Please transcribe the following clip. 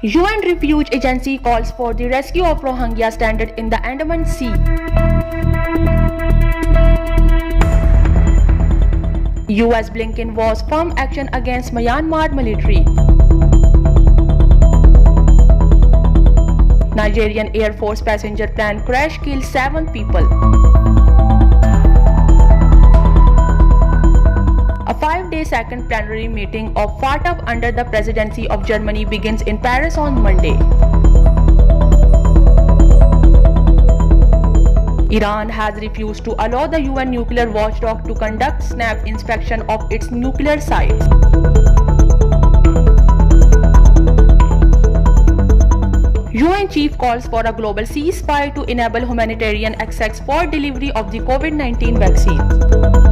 UN Refuge Agency calls for the rescue of Rohingya stranded in the Andaman Sea. US Blinken vows firm action against Myanmar military. Nigerian Air Force passenger plane crash killed 7 people. A 5-day second plenary meeting of FATF under the presidency of Germany begins in Paris on Monday. Iran has refused to allow the UN nuclear watchdog to conduct snap inspection of its nuclear sites. UN chief calls for a global ceasefire to enable humanitarian access for delivery of the COVID-19 vaccine.